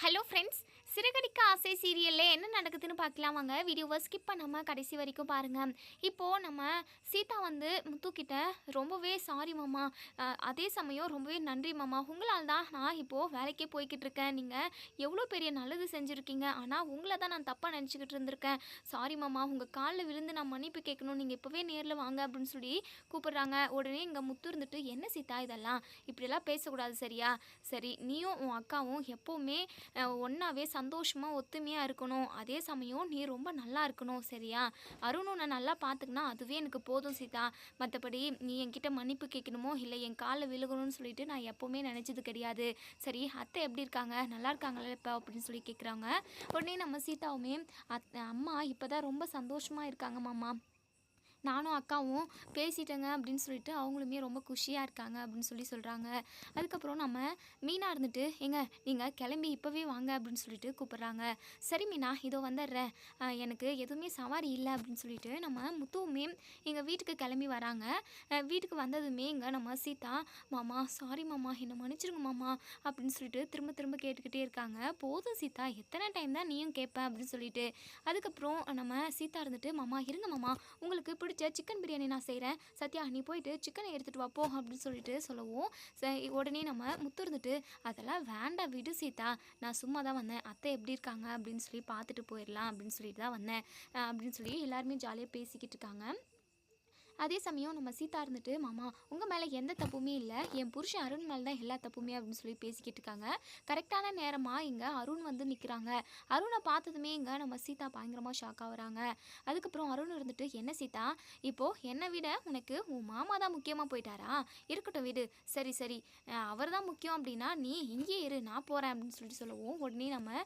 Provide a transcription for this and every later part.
Hello friends, Siragadikka ஆசை சீரியலில் என்ன நடக்குதுன்னு பார்க்கலாம் வாங்க. வீடியோவை ஸ்கிப் பண்ணாமல் கடைசி வரைக்கும் பாருங்கள். இப்போது நம்ம சீதா வந்து முத்துக்கிட்ட ரொம்பவே சாரி மாமா, அதே சமயம் ரொம்பவே நன்றி மாமா, உங்களால் தான் நான் இப்போது வேலைக்கே போய்கிட்டு இருக்கேன். நீங்கள் எவ்வளோ பெரிய நல்லது செஞ்சுருக்கீங்க, ஆனால் உங்களை தான் நான் தப்பாக நினச்சிக்கிட்டு இருந்திருக்கேன். சாரி மாமா, உங்கள் காலில் விழுந்து நான் மன்னிப்பு கேட்கணும், நீங்கள் இப்போவே நேரில் வாங்க அப்படின்னு சொல்லி கூப்பிடுறாங்க. உடனே இங்கே முத்து இருந்துட்டு, என்ன சீதா இதெல்லாம் இப்படியெல்லாம் பேசக்கூடாது சரியா? சரி, நீயும் உன் அக்காவும் எப்போவுமே ஒன்றாவே சந்தோஷமாக ஒத்துமையாக இருக்கணும். அதே சமயம் நீ ரொம்ப நல்லா இருக்கணும் சரியா? அருண் உன்னை நல்லா பார்த்துக்கினா அதுவே எனக்கு போதும் சீதா. மற்றபடி நீ என்கிட்ட மன்னிப்பு கேட்கணுமோ இல்லை என் காலில் விழுகணும்னு சொல்லிட்டு நான் எப்போவுமே நினச்சது கிடையாது. சரி, அத்தை எப்படி இருக்காங்க, நல்லா இருக்காங்களே இப்போ அப்படின்னு சொல்லி கேட்குறாங்க. உடனே நம்ம சீதாவுமே அம்மா இப்போ தான் ரொம்ப சந்தோஷமாக இருக்காங்க மாமா, நானும் அக்காவும் பேசிட்டேங்க அப்படின்னு சொல்லிட்டு அவங்களுமே ரொம்ப குஷியாக இருக்காங்க அப்படின்னு சொல்லி சொல்கிறாங்க. அதுக்கப்புறம் நம்ம மீனா இருந்துட்டு, ஏங்க நீங்கள் கிளம்பி இப்போவே வாங்க அப்படின்னு சொல்லிட்டு கூப்பிட்றாங்க. சரி மீனா, இதோ வந்துடுறேன், எனக்கு எதுவுமே சவாரி இல்லை அப்படின்னு சொல்லிட்டு நம்ம முத்துவுமே எங்கள் வீட்டுக்கு கிளம்பி வராங்க. வீட்டுக்கு வந்ததுமே இங்கே நம்ம சீதா, மாமா சாரி மாமா, என்னை மன்னிச்சிருங்க மாமா அப்படின்னு சொல்லிட்டு திரும்ப திரும்ப கேட்டுக்கிட்டே இருக்காங்க. போதும் சீதா, எத்தனை டைம் தான் நீயும் கேட்பேன் அப்படின்னு சொல்லிட்டு. அதுக்கப்புறம் நம்ம சீதா இருந்துட்டு, மாமா இருங்க மாமா, உங்களுக்கு பிடிச்ச சிக்கன் பிரியாணி நான் செய்கிறேன், சத்யா நீ போயிட்டு சிக்கனை எடுத்துகிட்டு வா போ அப்படின்னு சொல்லிட்டு சொல்லவும், உடனே நம்ம முத்து இருந்துட்டு, அதெல்லாம் வேண்டாம் விடு சீதா, நான் சும்மா தான் வந்தேன், அத்தை எப்படி இருக்காங்க அப்படின்னு சொல்லி பார்த்துட்டு போயிடலாம் அப்படின்னு சொல்லிட்டு தான் வந்தேன் அப்படின்னு சொல்லி எல்லாருமே ஜாலியாக பேசிக்கிட்டு இருக்காங்க. அதே சமயம் நம்ம சீதா இருந்துட்டு, மாமா உங்கள் மேலே எந்த தப்புமே இல்லை, என் புருஷன் அருண் மேலே தான் எல்லா தப்புமே அப்படின்னு சொல்லி பேசிக்கிட்டு இருக்காங்க. கரெக்டான நேரமாக இங்கே அருண் வந்து நிற்கிறாங்க. அருணை பார்த்ததுமே இங்கே நம்ம சீதா பயங்கரமாக ஷாக் ஆகுறாங்க. அதுக்கப்புறம் அருண் இருந்துட்டு, என்ன சீதா இப்போது என்னை விட உனக்கு உன் மாமா தான் முக்கியமாக போயிட்டாரா? இருக்கட்டும் விடு, சரி சரி, அவர் தான் முக்கியம் அப்படின்னா நீ இங்கேயே இரு, நான் போகிறேன் அப்படின்னு சொல்லிட்டு சொல்லவும், உடனே நம்ம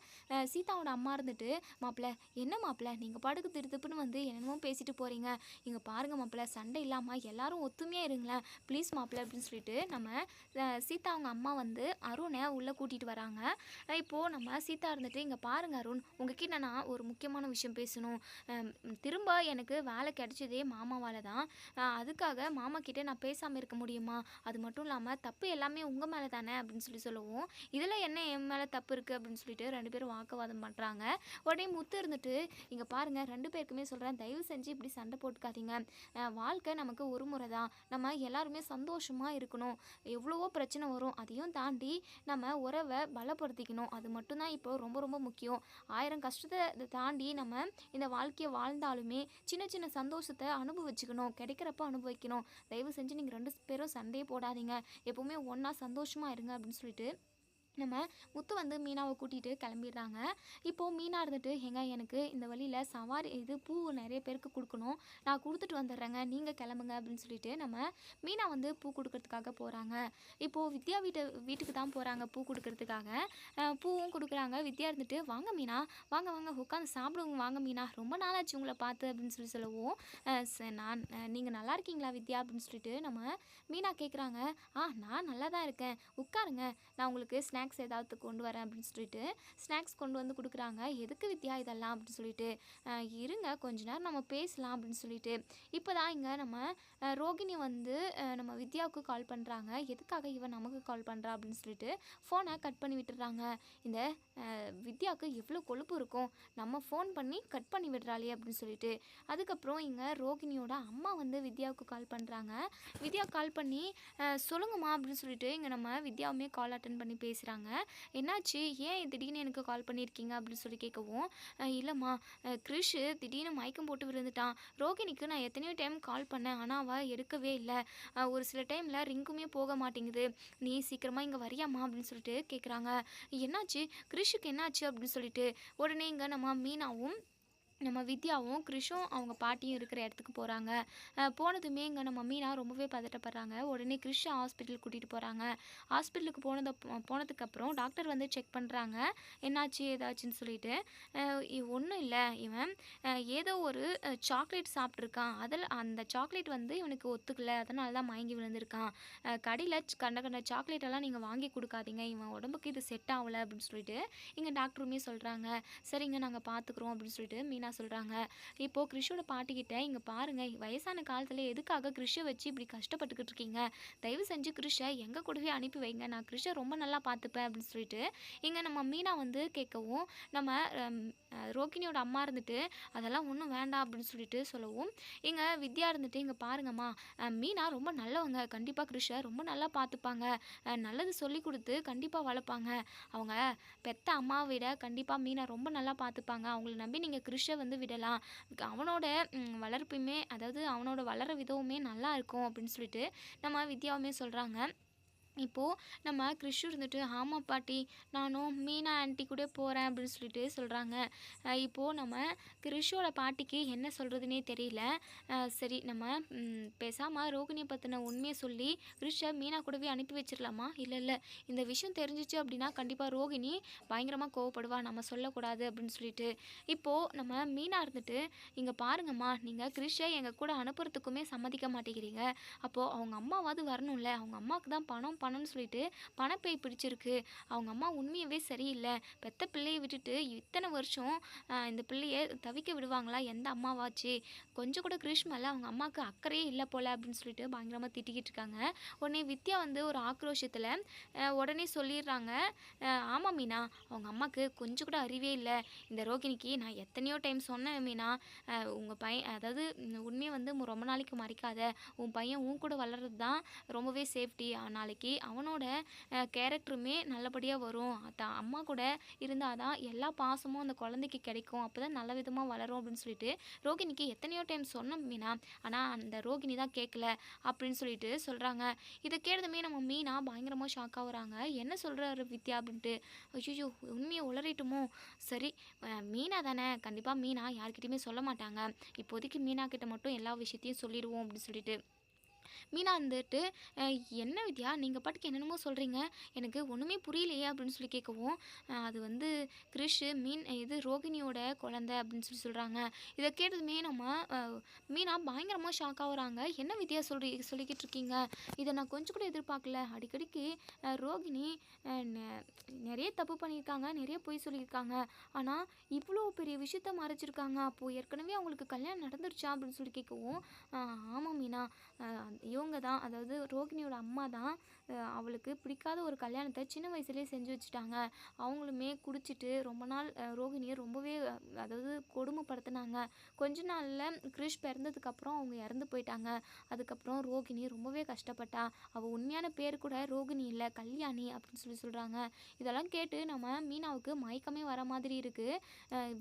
சீதாவோட அம்மா இருந்துட்டு, மாப்பிள்ள என்ன மாப்பிள்ள நீங்கள் பாட்டுக்கு திருத்துப்புன்னு வந்து என்னென்னமோ பேசிட்டு போகிறீங்க, இங்கே பாருங்கள் மாப்பிள்ள சண்டை இல்லாமல் எல்லாரும் ஒத்துமையாக இருங்களேன் ப்ளீஸ் மாப்பிள்ள அப்படின்னு சொல்லிட்டு நம்ம சீதா அவங்க அம்மா வந்து அருணை உள்ளே கூட்டிகிட்டு வராங்க. இப்போது நம்ம சீதா இருந்துட்டு, இங்கே பாருங்கள் அருண், உங்ககிட்ட நான் ஒரு முக்கியமான விஷயம் பேசணும். திரும்ப எனக்கு வேலை கிடைச்சதே மாமாவால் தான், அதுக்காக மாமா கிட்டே நான் பேசாமல் இருக்க முடியுமா? அது மட்டும் இல்லாமல் தப்பு எல்லாமே உங்கள் மேலே தானே அப்படின்னு சொல்லி சொல்லுவோம். இதில் என்ன என் மேலே தப்பு இருக்குது அப்படின்னு சொல்லிட்டு ரெண்டு பேரும் வாக்குவாதம் பண்ணுறாங்க. உடனே முத்து இருந்துட்டு, இங்கே பாருங்கள் ரெண்டு பேருக்குமே சொல்கிறேன், தயவு செஞ்சு இப்படி சண்டை போட்டுக்காதீங்க, வாழ்க்கை நமக்கு ஒரு முறை தான், நம்ம எல்லாருமே சந்தோஷமாக இருக்கணும், எவ்வளவோ பிரச்சனை வரும், அதையும் தாண்டி நம்ம உறவை பலப்படுத்திக்கணும், அது மட்டும்தான் இப்போ ரொம்ப ரொம்ப முக்கியம். 1000 கஷ்டத்தை தாண்டி நம்ம இந்த வாழ்க்கையை வாழ்ந்தாலுமே சின்ன சின்ன சந்தோஷத்தை அனுபவிச்சுக்கணும், கிடைக்கிறப்ப அனுபவிக்கணும். தயவு செஞ்சு நீங்கள் ரெண்டு பேரும் சண்டையே போடாதீங்க, எப்போவுமே ஒன்றா சந்தோஷமாக இருங்க அப்படின்னு சொல்லிட்டு நம்ம முத்து வந்து மீனாவை கூட்டிகிட்டு கிளம்பிடுறாங்க. இப்போது மீனா இருந்துட்டு, ஏங்க எனக்கு இந்த வழியில் சவாரி இது பூ நிறைய பேருக்கு கொடுக்கணும், நான் கொடுத்துட்டு வந்துடுறேங்க, நீங்கள் கிளம்புங்க அப்படின்னு சொல்லிட்டு நம்ம மீனா வந்து பூ கொடுக்கறதுக்காக போகிறாங்க. இப்போது வித்யா வீட்டுக்கு தான் போகிறாங்க பூ கொடுக்கறதுக்காக. பூவும் கொடுக்குறாங்க. வித்யா இருந்துட்டு, வாங்க மீனா, வாங்க வாங்க உட்காந்து சாப்பிடுவோங்க, வாங்க மீனா, ரொம்ப நாளாச்சு உங்களை பார்த்து அப்படின்னு சொல்லி சொல்லவும், நான் நீங்கள் நல்லா இருக்கீங்களா வித்யா அப்படின்னு சொல்லிட்டு நம்ம மீனா கேட்குறாங்க. நான் நல்லா தான் இருக்கேன், உட்காருங்க, நான் உங்களுக்கு ஸ்நாக்ஸ் ஏதாவது கொண்டு வரேன் அப்படின்னு சொல்லிட்டு ஸ்நாக்ஸ் கொண்டு வந்து கொடுக்குறாங்க. எதுக்கு வித்யா இதெல்லாம் அப்படின்னு சொல்லிட்டு, இருங்க கொஞ்ச நேரம் நம்ம பேசலாம் அப்படின்னு சொல்லிட்டு. இப்போ தான் இங்கே நம்ம ரோகிணி வந்து நம்ம வித்யாவுக்கு கால் பண்ணுறாங்க. எதுக்காக இவன் நமக்கு கால் பண்ணுறா அப்படின்னு சொல்லிட்டு ஃபோனை கட் பண்ணி விட்டுறாங்க. இந்த வித்யாவுக்கு எவ்வளோ கொழுப்பு இருக்கும், நம்ம ஃபோன் பண்ணி கட் பண்ணி விடுறாளே அப்படின்னு சொல்லிட்டு. அதுக்கப்புறம் இங்கே ரோகிணியோட அம்மா வந்து வித்யாவுக்கு கால் பண்ணுறாங்க. வித்யா கால் பண்ணி, சொல்லுங்கம்மா அப்படின்னு சொல்லிட்டு இங்கே நம்ம வித்யாவுமே கால் அட்டன் பண்ணி பேசுகிறாங்க. என்னாச்சு, ஏன் திடீர்னு எனக்கு கால் பண்ணியிருக்கீங்க அப்படின்னு சொல்லி கேட்கவும், இல்லைம்மா கிரிஷ் திடீர்னு மயக்கம் போட்டு விழுந்துட்டான், ரோகிணிக்கு நான் எத்தனையோ டைம் கால் பண்ணேன் ஆனால் அவள் எடுக்கவே இல்லை, ஒரு சில டைமில் ரிங்குமே போக மாட்டேங்குது, நீ சீக்கிரமாக இங்கே வரியாம்மா அப்படின்னு சொல்லிட்டு கேட்குறாங்க. என்னாச்சு கிரிஷுக்கு என்னாச்சு அப்படின்னு சொல்லிட்டு. உடனே இங்கே நம்ம மீனாவும் நம்ம வித்யாவும் கிரிஷும் அவங்க பாட்டியும் இருக்கிற இடத்துக்கு போகிறாங்க. போனதுமே இங்கே நம்ம மீனா ரொம்பவே பதட்டப்படுறாங்க. உடனே கிரிஷை ஹாஸ்பிட்டலுக்கு கூட்டிகிட்டு போகிறாங்க. ஹாஸ்பிட்டலுக்கு போனதுக்கப்புறம் டாக்டர் வந்து செக் பண்ணுறாங்க, என்னாச்சு ஏதாச்சுன்னு சொல்லிட்டு. ஒன்றும் இல்லை, இவன் ஏதோ ஒரு சாக்லேட் சாப்பிட்ருக்கான், அதில் அந்த சாக்லேட் வந்து இவனுக்கு ஒத்துக்கலை, அதனால தான் மயங்கி விழுந்திருக்கான், கடையில் கண்ட கண்ட சாக்லேட்டெல்லாம் நீங்கள் வாங்கி கொடுக்காதீங்க, இவன் உடம்புக்கு இது செட் ஆகலை அப்படின்னு சொல்லிட்டு இங்கே டாக்டருமே சொல்கிறாங்க. சரிங்க நாங்கள் பார்த்துக்குறோம் அப்படின்னு சொல்லிட்டு மீனா மீனா சொல்கிறாங்க. இப்போது கிறிஷோட பாட்டிக்கிட்ட இங்கே பாருங்கள், வயசான காலத்தில் எதுக்காக கிறிஷை வச்சு இப்படி கஷ்டப்பட்டுக்கிட்டு இருக்கீங்க, தயவு செஞ்சு கிறிஷை எங்கள் கூடவே அனுப்பி வைங்க, நான் கிறிஷை ரொம்ப நல்லா பார்த்துப்பேன் அப்படின்னு சொல்லிட்டு இங்கே நம்ம மீனா வந்து கேட்கவும், நம்ம ரோகிணியோட அம்மா இருந்துட்டு அதெல்லாம் ஒன்றும் வேண்டாம் அப்படின்னு சொல்லிட்டு சொல்லவும், இங்கே வித்யா இருந்துட்டு இங்கே பாருங்கம்மா, மீனா ரொம்ப நல்லவங்க, கண்டிப்பாக கிறிஷை ரொம்ப நல்லா பார்த்துப்பாங்க, நல்லது சொல்லி கொடுத்து கண்டிப்பாக வளர்ப்பாங்க, அவங்க பெத்த அம்மாவை விட கண்டிப்பாக மீனா ரொம்ப நல்லா பார்த்துப்பாங்க, அவங்கள நம்பி நீங்கள் கிறிஷை வந்து விடலாம், அவனோட வளர்ப்புமே அதாவது அவனோட வளர விதவுமே நல்லா இருக்கும் அப்படின்னு சொல்லிட்டு நம்ம வித்யாவுமே சொல்கிறாங்க. இப்போது நம்ம கிறிஷ் இருந்துட்டு ஆமாம் பாட்டி, நானும் மீனா ஆன்ட்டி கூட போகிறேன் அப்படின்னு சொல்லிட்டு சொல்கிறாங்க. இப்போது நம்ம கிறிஷோட பாட்டிக்கு என்ன சொல்கிறதுனே தெரியல. சரி, நம்ம பேசாமல் ரோகிணியை பற்றின உண்மையை சொல்லி கிறிஷை மீனா கூடவே அனுப்பி வச்சிடலாமா? இல்லை, இந்த விஷயம் தெரிஞ்சிச்சு அப்படின்னா கண்டிப்பாக ரோகிணி பயங்கரமாக கோவப்படுவா, நம்ம சொல்லக்கூடாது அப்படின்னு சொல்லிட்டு. இப்போது நம்ம மீனா இருந்துட்டு இங்கே பாருங்கம்மா, நீங்கள் கிறிஷை எங்கள் கூட அனுப்புறதுக்குமே சம்மதிக்க மாட்டேங்கிறீங்க, அப்போது அவங்க அம்மாவாவது வரணும்ல, அவங்க அம்மாவுக்கு தான் பணம்னு சொல்லிட்டு பணப்பை பிடிச்சிருக்கு, அவங்க அம்மா உண்மையவே சரியில்லை, பெத்த பிள்ளையை விட்டுட்டு இத்தனை வருஷம் இந்த பிள்ளையை தவிக்க விடுவாங்களா எந்த அம்மாவாச்சு, கொஞ்சம் கூட கிறிஷ் மேலே அவங்க அம்மாவுக்கு அக்கறையே இல்லை போல் அப்படின்னு சொல்லிட்டு பயங்கரமாக திட்டிக்கிட்டு இருக்காங்க. உடனே வித்யா வந்து ஒரு ஆக்ரோஷத்தில் உடனே சொல்லிடுறாங்க, ஆமாம் மீனா, அவங்க அம்மாவுக்கு கொஞ்சம் கூட அறிவே இல்லை, இந்த ரோகிணிக்கு நான் எத்தனையோ டைம் சொன்னேன் மீனா, உங்கள் பையன் அதாவது உண்மையை வந்து ரொம்ப நாளைக்கு மறைக்காத, உன் பையன் உன் கூட வளர்றது தான் ரொம்பவே சேஃப்டி, நாளைக்கு அவனோட கேரக்டருமே நல்லபடியாக வரும், அம்மா கூட இருந்தால் தான் எல்லா பாசமும் அந்த குழந்தைக்கு கிடைக்கும், அப்போ தான் நல்ல விதமாக வளரும் அப்படின்னு சொல்லிட்டு ரோகிணிக்கு எத்தனையோ டைம் சொன்னோம் மீனா, ஆனால் அந்த ரோகிணி தான் கேட்கல அப்படின்னு சொல்லிட்டு சொல்கிறாங்க. இதை கேட்டதுமே நம்ம மீனா பயங்கரமாக ஷாக் ஆகுறாங்க. என்ன சொல்கிறாரு வித்யா அப்படின்ட்டு, ஐயோ உண்மையை உளறிட்டுமோ, சரி மீனா தானே, கண்டிப்பாக மீனா யார்கிட்டையுமே சொல்ல மாட்டாங்க, இப்போதைக்கு மீனா கிட்ட மட்டும் எல்லா விஷயத்தையும் சொல்லிடுவோம் அப்படின்னு சொல்லிட்டு மீனா வந்துட்டு, என்ன வித்யா நீங்கள் பாட்டுக்கு என்னென்னமோ சொல்கிறீங்க, எனக்கு ஒன்றுமே புரியலையே அப்படின்னு சொல்லி கேட்கவும், அது வந்து கிறிஷ் இது ரோகிணியோட குழந்தை அப்படின்னு சொல்லி சொல்கிறாங்க. இதை கேட்டதுமே நம்ம மீனா பயங்கரமாக ஷாக் ஆகுறாங்க. என்ன வித்யா சொல்லிக்கிட்டு இருக்கீங்க, இதை நான் கொஞ்சம் கூட எதிர்பார்க்கல, அடிக்கடிக்கு ரோகிணி நிறைய தப்பு பண்ணியிருக்காங்க, நிறைய பொய் சொல்லியிருக்காங்க, ஆனால் இவ்வளோ பெரிய விஷயத்த மறைச்சிருக்காங்க, அப்போது ஏற்கனவே அவங்களுக்கு கல்யாணம் நடந்துருச்சா அப்படின்னு சொல்லி கேட்கவும், ஆமாம் மீனா, இவங்க தான் அதாவது ரோகிணியோட அம்மா தான் அவளுக்கு பிடிக்காத ஒரு கல்யாணத்தை சின்ன வயசுலேயே செஞ்சு வச்சுட்டாங்க, அவங்களுமே குடிச்சிட்டு ரொம்ப நாள் ரோகிணியை ரொம்பவே அதாவது கொடுமைப்படுத்தினாங்க, கொஞ்ச நாளில் கிறிஷ் பிறந்ததுக்கப்புறம் அவங்க இறந்து போயிட்டாங்க, அதுக்கப்புறம் ரோகிணி ரொம்பவே கஷ்டப்பட்டா, அவள் உண்மையான பேர் கூட ரோகிணி இல்லை கல்யாணி அப்படின்னு சொல்லி சொல்கிறாங்க. இதெல்லாம் கேட்டு நம்ம மீனாவுக்கு மயக்கமே வர மாதிரி இருக்குது.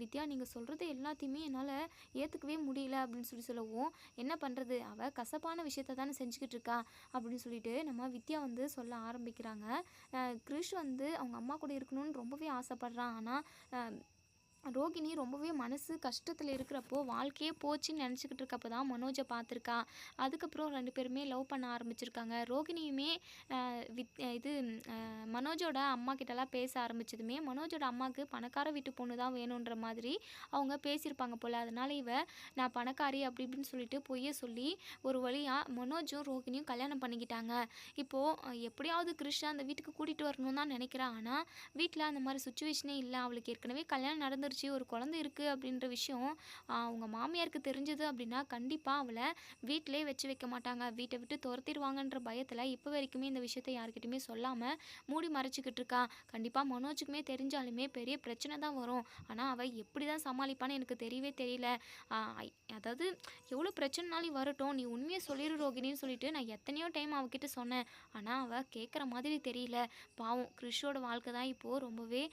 வித்யா நீங்கள் சொல்கிறது எல்லாத்தையுமே என்னால் ஏற்றுக்கவே முடியல அப்படின்னு சொல்லவும், என்ன பண்ணுறது, அவள் கசப்பான விஷயத்தை தானே செஞ்சுக்கிட்டு இருக்கா அப்படின்னு சொல்லிட்டு நம்ம வித்யா வந்து சொல்ல ஆரம்பிக்கிறாங்க. கிறிஷ் வந்து அவங்க அம்மா கூட இருக்கணும்னு ரொம்பவே ஆசைப்படுறான், ஆனால் ரோகிணி ரொம்பவே மனசு கஷ்டத்தில் இருக்கிறப்போ வாழ்க்கையே போச்சுன்னு நினச்சிக்கிட்டு இருக்கப்போ தான் மனோஜை பார்த்துருக்கா, அதுக்கப்புறம் 2 பேருமே லவ் பண்ண ஆரம்பிச்சிருக்காங்க. ரோகிணியுமே இது மனோஜோட அம்மா கிட்டலாம் பேச ஆரம்பித்ததுமே மனோஜோட அம்மாவுக்கு பணக்கார வீட்டு பொண்ணு தான் வேணுன்ற மாதிரி அவங்க பேசியிருப்பாங்க போல், அதனால் நான் பணக்காரி அப்படி இப்படின்னு சொல்லிட்டு பொய்யை சொல்லி ஒரு வழியாக மனோஜும் ரோகிணியும் கல்யாணம் பண்ணிக்கிட்டாங்க. இப்போது எப்படியாவது கிறிஷை அந்த வீட்டுக்கு கூட்டிகிட்டு வரணும்னு தான் நினைக்கிறான், ஆனால் வீட்டில் அந்த மாதிரி சுச்சுவேஷனே இல்லை, அவளுக்கு ஏற்கனவே கல்யாணம் நடந்துருச்சு, ஒரு குழந்தை இருக்குது அப்படின்ற விஷயம் அவங்க மாமியாருக்கு தெரிஞ்சது அப்படின்னா கண்டிப்பாக அவளை வீட்டிலே வச்சு வைக்க மாட்டாங்க, வீட்டை விட்டு துரத்திடுவாங்கன்ற பயத்தில் இப்போ வரைக்குமே இந்த விஷயத்தை யார்கிட்டையுமே சொல்லாமல் மூடி மறைச்சிக்கிட்டு இருக்கா. கண்டிப்பாக மனோஜுக்குமே தெரிஞ்சாலுமே பெரிய பிரச்சனை தான் வரும், ஆனால் அவள் எப்படி தான் சமாளிப்பான்னு எனக்கு தெரியவே தெரியல, அதாவது எவ்வளோ பிரச்சனைனாலும் வரட்டும், நீ உண்மையை சொல்லிடு ரோகிணின்னு சொல்லிட்டு நான் எத்தனையோ டைம் அவகிட்ட சொன்னேன், ஆனால் அவள் கேட்குற மாதிரி தெரியல, பாவம் கிறிஷோட வாழ்க்கை தான் இப்போது ரொம்பவே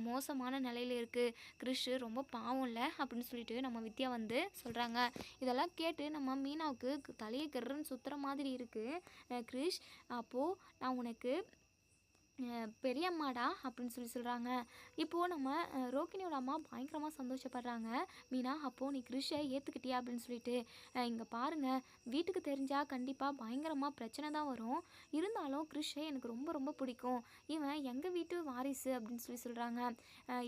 மோசமான நிலையில் இருக்குது, கிறிஷ் ரொம்ப பாவம் இல்லை அப்படின்னு சொல்லிட்டு நம்ம வித்யா வந்து சொல்கிறாங்க. இதெல்லாம் கேட்டு நம்ம மீனாவுக்கு தலையை கர்றன்னு சுற்றுற மாதிரி இருக்குது. கிறிஷ், அப்போது நான் உனக்கு பெரியம்மாடா அப்படின்னு சொல்கிறாங்க. இப்போது நம்ம ரோகிணியோட அம்மா பயங்கரமாக சந்தோஷப்படுறாங்க. மீனா, அப்போது நீ கிறிஷை ஏற்றுக்கிட்டியா அப்படின்னு சொல்லிட்டு, இங்கே பாருங்கள், வீட்டுக்கு தெரிஞ்சால் கண்டிப்பாக பயங்கரமாக பிரச்சனை தான் வரும், இருந்தாலும் கிறிஷை எனக்கு ரொம்ப ரொம்ப பிடிக்கும், இவன் எங்கள் வீட்டு வாரிசு அப்படின்னு சொல்கிறாங்க.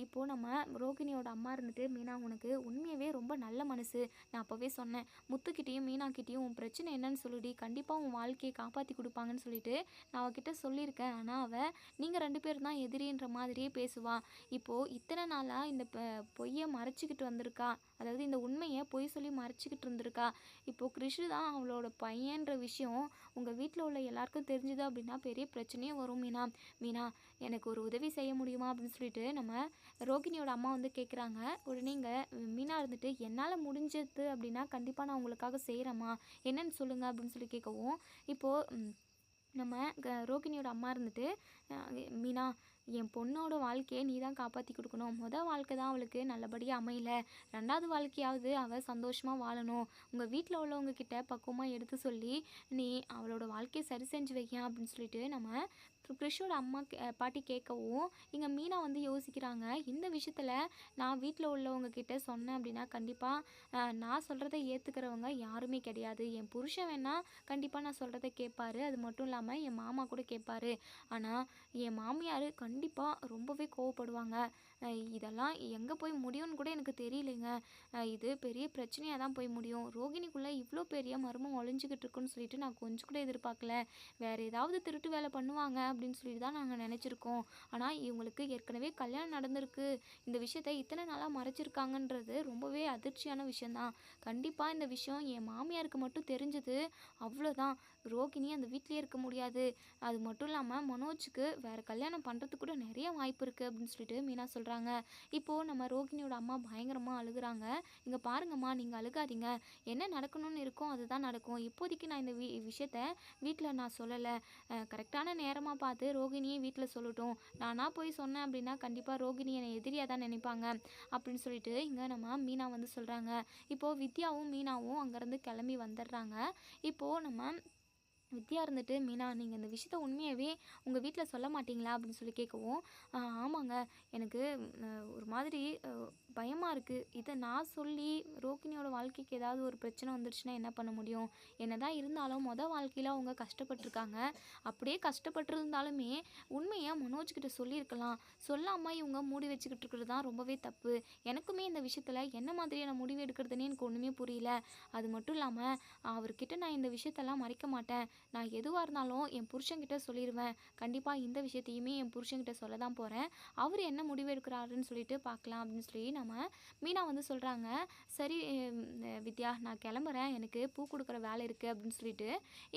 இப்போது நம்ம ரோகிணியோட அம்மா இருந்துட்டு, மீனா உனக்கு உண்மையாகவே ரொம்ப நல்ல மனசு, நான் அப்போவே சொன்னேன், முத்துக்கிட்டேயும் மீனாக்கிட்டேயும் உன் பிரச்சனை என்னன்னு சொல்லிடி, கண்டிப்பாக உன் வாழ்க்கையை காப்பாற்றி கொடுப்பாங்கன்னு சொல்லிட்டு நான் அவகிட்ட சொல்லியிருக்கேன், ஆனால் அவள் நீங்கள் 2 பேரும் தான் எதிரின்ற மாதிரியே பேசுவா. இப்போது இத்தனை நாளாக இந்த பொய்யை மறைச்சிக்கிட்டு வந்திருக்கா. அதாவது இந்த உண்மையை பொய் சொல்லி மறைச்சிக்கிட்டு இருந்திருக்கா. இப்போது கிறிஷு தான் அவளோட பையன்ற விஷயம் உங்கள் வீட்டில் உள்ள எல்லாருக்கும் தெரிஞ்சுது அப்படின்னா பெரிய பிரச்சனையே வரும் மீனா. மீனா, எனக்கு ஒரு உதவி செய்ய முடியுமா அப்படின்னு சொல்லிட்டு நம்ம ரோகிணியோட அம்மா வந்து கேட்குறாங்க. உடனே இங்கே மீனா இருந்துட்டு என்னால் முடிஞ்சது அப்படின்னா கண்டிப்பாக நான் உங்களுக்காக செய்கிறேம்மா, என்னன்னு சொல்லுங்கள் அப்படின்னு சொல்லி கேட்கவும், இப்போது நம்ம ரோகிணியோட அம்மா இருந்துட்டு மீனா, என் பொண்ணோட வாழ்க்கையை நீ தான் காப்பாற்றி கொடுக்கணும். வாழ்க்கை தான் அவளுக்கு நல்லபடியாக அமையல, 2வது வாழ்க்கையாவது அவள் சந்தோஷமாக வாழணும். உங்கள் வீட்டில் உள்ளவங்க கிட்ட பக்குவமாக எடுத்து சொல்லி நீ அவளோட வாழ்க்கையை சரி செஞ்சு வைக்க அப்படின்னு சொல்லிட்டு நம்ம கிறிஷோட அம்மா பாட்டி கேட்கவும், இங்கே மீனா வந்து யோசிக்கிறாங்க. இந்த விஷயத்தில் நான் வீட்டில் உள்ளவங்க கிட்ட சொன்னேன் அப்படின்னா கண்டிப்பாக நான் சொல்கிறத ஏற்றுக்கிறவங்க யாருமே கிடையாது. என் புருஷன் வேணால் கண்டிப்பாக நான் சொல்கிறத கேட்பாரு, அது மட்டும் இல்லாமல் என் மாமா கூட கேட்பாரு. ஆனால் என் மாமியார் கண்டிப்பாக ரொம்பவே கோவப்படுவாங்க. இதெல்லாம் எங்கே போய் முடியும்னு கூட எனக்கு தெரியலைங்க. இது பெரிய பிரச்சனையாக தான் போய் முடியும். ரோகிணிக்குள்ளே இவ்வளோ பெரிய மர்மம் ஒளிஞ்சிக்கிட்டு இருக்குன்னு சொல்லிட்டு நான் கொஞ்சம் கூட எதிர்பார்க்கல. வேறு ஏதாவது திருட்டு வேலை பண்ணுவாங்க அப்படின்னு சொல்லிட்டு தான் நாங்கள் நினச்சிருக்கோம். ஆனால் இவங்களுக்கு ஏற்கனவே கல்யாணம் நடந்திருக்கு. இந்த விஷயத்த இத்தனை நாளாக மறைச்சிருக்காங்கன்றது ரொம்பவே அதிர்ச்சியான விஷயந்தான். கண்டிப்பாக இந்த விஷயம் என் மாமியாருக்கு மட்டும் தெரிஞ்சது அவ்வளோதான். ரோகிணி அந்த வீட்டிலே இருக்க முடியாது. அது மட்டும் இல்லாமல் மனோஜுக்கு வேறு கல்யாணம் பண்ணுறதுக்கு கூட நிறைய வாய்ப்பு இருக்குது அப்படின்னு சொல்லிட்டு மீனா சொல்கிறாங்க. இப்போது நம்ம ரோகிணியோட அம்மா பயங்கரமாக அழுகுறாங்க. இங்கே பாருங்கம்மா, நீங்கள் அழுகாதீங்க. என்ன நடக்கணும்னு இருக்கோ அதுதான் நடக்கும். இப்போதைக்கு நான் இந்த விஷயத்த வீட்டில் நான் சொல்லலை. கரெக்டான நேரமாக பார்த்து ரோகிணியை வீட்டில் சொல்லட்டும். நானாக போய் சொன்னேன் அப்படின்னா கண்டிப்பாக ரோகிணி என்னை எதிரியாக தான் நினைப்பாங்க அப்படின்னு சொல்லிட்டு இங்கே நம்ம மீனா வந்து சொல்கிறாங்க. இப்போது வித்யாவும் மீனாவும் அங்கேருந்து கிளம்பி வந்துடுறாங்க. இப்போது நம்ம வித்யா இருந்துட்டு மீனா, நீங்கள் இந்த விஷயத்த உண்மையாகவே உங்கள் வீட்டில் சொல்ல மாட்டீங்களா அப்படின்னு சொல்லி கேட்கவும், ஆமாங்க, எனக்கு ஒரு மாதிரி பயமாக இருக்குது. இதை நான் சொல்லி ரோகிணியோட வாழ்க்கைக்கு ஏதாவது ஒரு பிரச்சனை வந்துடுச்சுன்னா என்ன பண்ண முடியும்? என்னதான் இருந்தாலும் வாழ்க்கையில் அவங்க கஷ்டப்பட்டுருக்காங்க. அப்படியே கஷ்டப்பட்டுருந்தாலுமே உண்மையை மனோஜ்கிட்ட சொல்லியிருக்கலாம். சொல்லாமல் இவங்க மூடி வச்சுக்கிட்டு இருக்கிறது தான் ரொம்பவே தப்பு. எனக்குமே இந்த விஷயத்தில் என்ன மாதிரியான முடிவு எடுக்கிறதுனே எனக்கு ஒன்றுமே புரியல. அது மட்டும் இல்லாமல் அவர்கிட்ட நான் இந்த விஷயத்தெல்லாம் மறைக்க மாட்டேன். நான் எதுவாக இருந்தாலும் என் புருஷன்கிட்ட சொல்லிடுவேன். கண்டிப்பாக இந்த விஷயத்தையுமே என் புருஷன்கிட்ட சொல்ல தான் போகிறேன். அவர் என்ன முடிவு எடுக்கிறாருன்னு சொல்லிட்டு பார்க்கலாம் அப்படின்னு சொல்லி நம்ம மீனா வந்து சொல்கிறாங்க. சரி வித்யா, நான் கிளம்புறேன், எனக்கு பூ கொடுக்குற வேலை இருக்குது அப்படின்னு சொல்லிட்டு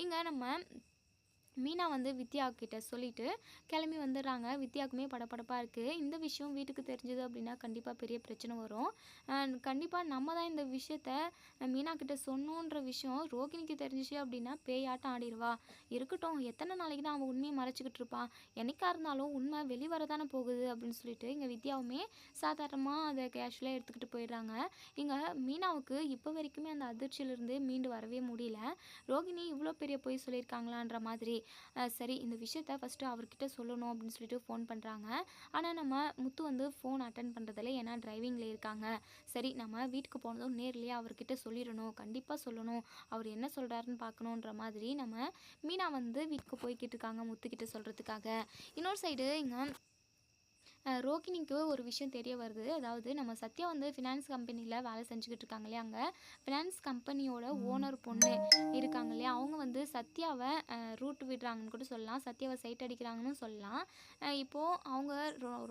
இங்கே நம்ம மீனா வந்து வித்யா கிட்ட சொல்லிட்டு கிளம்பி வந்துடுறாங்க. வித்யாவுக்குமே படபடப்பாக இருக்குது. இந்த விஷயம் வீட்டுக்கு தெரிஞ்சது அப்படின்னா கண்டிப்பாக பெரிய பிரச்சனை வரும். கண்டிப்பாக நம்ம தான் இந்த விஷயத்த மீனா கிட்ட சொன்னோன்ற விஷயம் ரோகிணிக்கு தெரிஞ்சிச்சு அப்படின்னா பேயாட்டம் ஆடிடுவா. இருக்கட்டும், எத்தனை நாளைக்கு தான் அவன் உண்மையை மறைச்சிக்கிட்டு இருப்பான். என்னைக்காக இருந்தாலும் உண்மை வெளிவர தானே போகுது அப்படின்னு சொல்லிட்டு இங்கே வித்யாவுமே சாதாரணமாக அதை கேஷுவலாக எடுத்துக்கிட்டு போயிடுறாங்க. இங்கே மீனாவுக்கு இப்போ வரைக்குமே அந்த அதிர்ச்சியிலிருந்து மீண்டு வரவே முடியல. ரோகிணி இவ்வளோ பெரிய பொய் சொல்லியிருக்காங்களான்ற மாதிரி. சரி, இந்த விஷயத்த ஃபஸ்ட்டு அவர்கிட்ட சொல்லணும் அப்படின்னு சொல்லிட்டு ஃபோன் பண்ணுறாங்க. ஆனால் நம்ம முத்து வந்து ஃபோன் அட்டன் பண்ணுறதில்ல, ஏன்னா டிரைவிங்கில் இருக்காங்க. சரி, நம்ம வீட்டுக்கு போனதும் நேர்லேயே அவர்கிட்ட சொல்லிடணும், கண்டிப்பாக சொல்லணும், அவர் என்ன சொல்கிறாருன்னு பார்க்கணுன்ற மாதிரி நம்ம மீனா வந்து வீட்டுக்கு போய்கிட்டு இருக்காங்க முத்துக்கிட்ட சொல்கிறதுக்காக. இன்னொரு சைடு இங்கே ரோகிணிக்கு ஒரு விஷயம் தெரிய வருது. அதாவது நம்ம சத்யா வந்து ஃபினான்ஸ் கம்பெனியில் வேலை செஞ்சுக்கிட்டு இருக்காங்க இல்லையா, அங்கே ஃபினான்ஸ் கம்பெனியோட ஓனர் பொண்ணு இருக்காங்க இல்லையா, அவங்க வந்து சத்யாவை ரூட் விடுறாங்கன்னு கூட சொல்லலாம், சத்யாவை சைட் அடிக்கிறாங்கன்னு சொல்லலாம். இப்போது அவங்க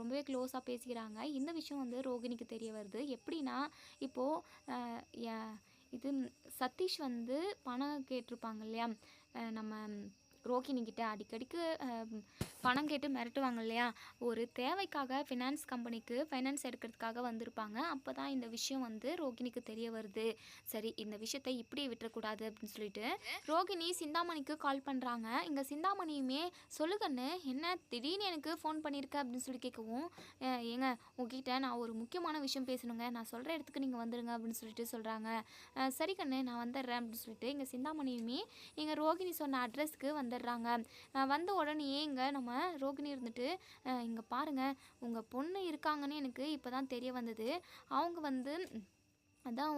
ரொம்பவே க்ளோஸாக பேசிக்கிறாங்க. இந்த விஷயம் வந்து ரோகிணிக்கு தெரிய வருது. எப்படின்னா இப்போது இது சதீஷ் வந்து பணம் கேட்டிருப்பாங்க இல்லையா, நம்ம ரோகிணிக்கிட்ட அடிக்கடிக்கு பணம் கேட்டு மிரட்டுவாங்க இல்லையா, ஒரு தேவைக்காக ஃபினான்ஸ் கம்பெனிக்கு ஃபைனான்ஸ் எடுக்கிறதுக்காக வந்திருப்பாங்க. அப்போ தான் இந்த விஷயம் வந்து ரோகிணிக்கு தெரிய வருது. சரி, இந்த விஷயத்தை இப்படியே விட்டுறக்கூடாது அப்படின்னு சொல்லிட்டு ரோகிணி சிந்தாமணிக்கு கால் பண்ணுறாங்க. இங்கே சிந்தாமணியுமே சொல்லுங்கன்னு, என்ன திடீர்னு எனக்கு ஃபோன் பண்ணியிருக்க அப்படின்னு சொல்லி கேட்கவும், ஏங்க உங்ககிட்ட நான் ஒரு முக்கியமான விஷயம் பேசணுங்க, நான் சொல்கிற இடத்துக்கு நீங்கள் வந்துடுங்க அப்படின்னு சொல்லிட்டு சொல்கிறாங்க. சரி கண்ணு, நான் வந்துடுறேன் அப்படின்னு சொல்லிட்டு இங்கே சிந்தாமணியுமே இங்கே ரோகிணி சொன்ன அட்ரஸ்க்கு வந்துடுறாங்க. வந்த உடனேயே இங்கே நம்ம ரோகிணி இருந்துட்டு, இங்கே பாருங்கள், உங்கள் பொண்ணு இருக்காங்கன்னு எனக்கு இப்போ தான் தெரிய வந்தது. அவங்க வந்து அதான்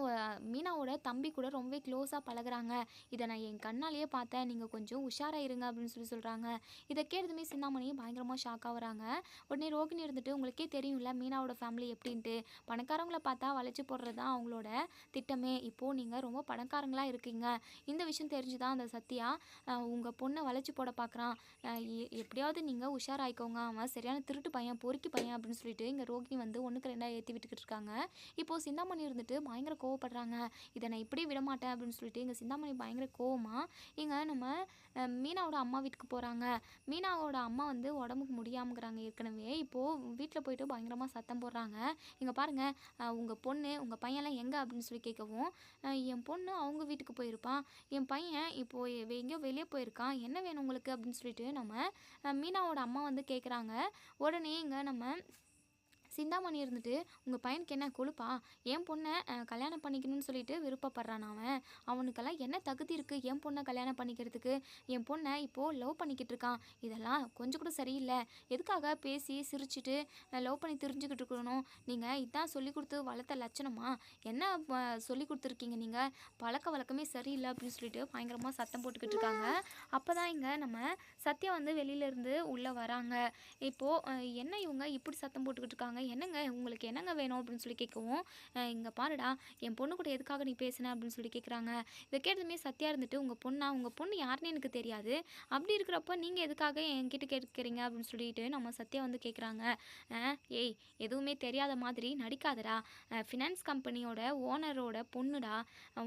மீனாவோட தம்பி கூட ரொம்பவே க்ளோஸாக பழகுறாங்க. இதை நான் என் கண்ணாலேயே பார்த்தேன். நீங்கள் கொஞ்சம் உஷாரா இருங்க அப்படின்னு சொல்கிறாங்க. இதை கேட்டதுமே சிந்தாமணி பயங்கரமாக ஷாக் ஆகுறாங்க. உடனே ரோகிணி இருந்துட்டு, உங்களுக்கே தெரியும்ல மீனாவோட ஃபேமிலி எப்படின்ட்டு. பணக்காரங்கள பார்த்தா வளைச்சு போடுறது தான் அவங்களோட திட்டமே. இப்போது நீங்கள் ரொம்ப பணக்காரங்களா இருக்கீங்க. இந்த விஷயம் தெரிஞ்சு தான் அந்த சத்யா உங்கள் பொண்ணை வளைச்சு போட பார்க்குறான். எப்படியாவது நீங்கள் உஷாராயிக்கோங்க. அவன் சரியான திருட்டு பையன், பொறுக்கி பையன் அப்படின்னு சொல்லிட்டு இங்கே ரோகிணி வந்து ஒன்றுக்கு ரெண்டாக ஏற்றி விட்டுக்கிட்டு இருக்காங்க. இப்போது சிந்தாமணி இருந்துட்டு பயங்கர கோவப்படுறாங்க. இதை நான் இப்படியே விடமாட்டேன் அப்படின்னு சொல்லிட்டு எங்கள் சிந்தாமணி பயங்கர கோவமாக இங்கே நம்ம மீனாவோட அம்மா வீட்டுக்கு போகிறாங்க. மீனாவோட அம்மா வந்து உடம்புக்கு முடியாமங்கிறாங்க ஏற்கனவே. இப்போது வீட்டில் போயிட்டு பயங்கரமாக சத்தம் போடுறாங்க. இங்கே பாருங்கள், உங்கள் பொண்ணு உங்கள் பையன்லாம் எங்கே அப்படின்னு சொல்லி கேட்கவும், என் பொண்ணு அவங்க வீட்டுக்கு போயிருப்பான், என் பையன் இப்போது எங்கேயோ வெளியே போயிருக்கான், என்ன வேணும் உங்களுக்கு அப்படின்னு சொல்லிட்டு நம்ம மீனாவோட அம்மா வந்து கேட்குறாங்க. உடனே இங்கே நம்ம சிந்தாமணி இருந்துட்டு, உங்கள் பையனுக்கு என்ன கொழுப்பா? என் பொண்ணை கல்யாணம் பண்ணிக்கணும்னு சொல்லிட்டு விருப்பப்படுறான் அவன். அவனுக்கெல்லாம் என்ன தகுதி இருக்குது என் பொண்ணை கல்யாணம் பண்ணிக்கிறதுக்கு? என் பொண்ணை இப்போது லவ் பண்ணிக்கிட்டு இருக்கான். இதெல்லாம் கொஞ்சம் கூட சரியில்லை. எதுக்காக பேசி சிரிச்சுட்டு லவ் பண்ணி தெரிஞ்சுக்கிட்டு இருக்கணும்? நீங்கள் இதான் சொல்லி கொடுத்து வளர்த்த லட்சணமா? என்ன சொல்லி கொடுத்துருக்கீங்க நீங்கள்? பழக்க வழக்கமே சரியில்லை அப்படின்னு சொல்லிட்டு பயங்கரமாக சத்தம் போட்டுக்கிட்டு இருக்காங்க. அப்போ தான் இங்கே நம்ம சத்யா வந்து வெளியிலேருந்து உள்ளே வராங்க. இப்போது என்ன இவங்க இப்படி சத்தம் போட்டுக்கிட்டு இருக்காங்க? என்னங்க உங்களுக்கு என்னங்க வேணும் அப்படின்னு சொல்லி கேட்கவும், இங்கே பாருடா என் பொண்ணு கூட எதுக்காக நீ பேசுன அப்படின்னு சொல்லி கேட்குறாங்க. இதை கேட்டதுமே சத்யா இருந்துட்டு, உங்கள் பொண்ணு யாருன்னு எனக்கு தெரியாது, அப்படி இருக்கிறப்ப நீங்கள் எதுக்காக என்கிட்ட கேட்குறீங்க அப்படின்னு சொல்லிட்டு நம்ம சத்யா வந்து கேட்குறாங்க. ஏய் எதுவுமே தெரியாத மாதிரி நடிக்காதடா, ஃபினான்ஸ் கம்பெனியோட ஓனரோட பொண்ணுடா,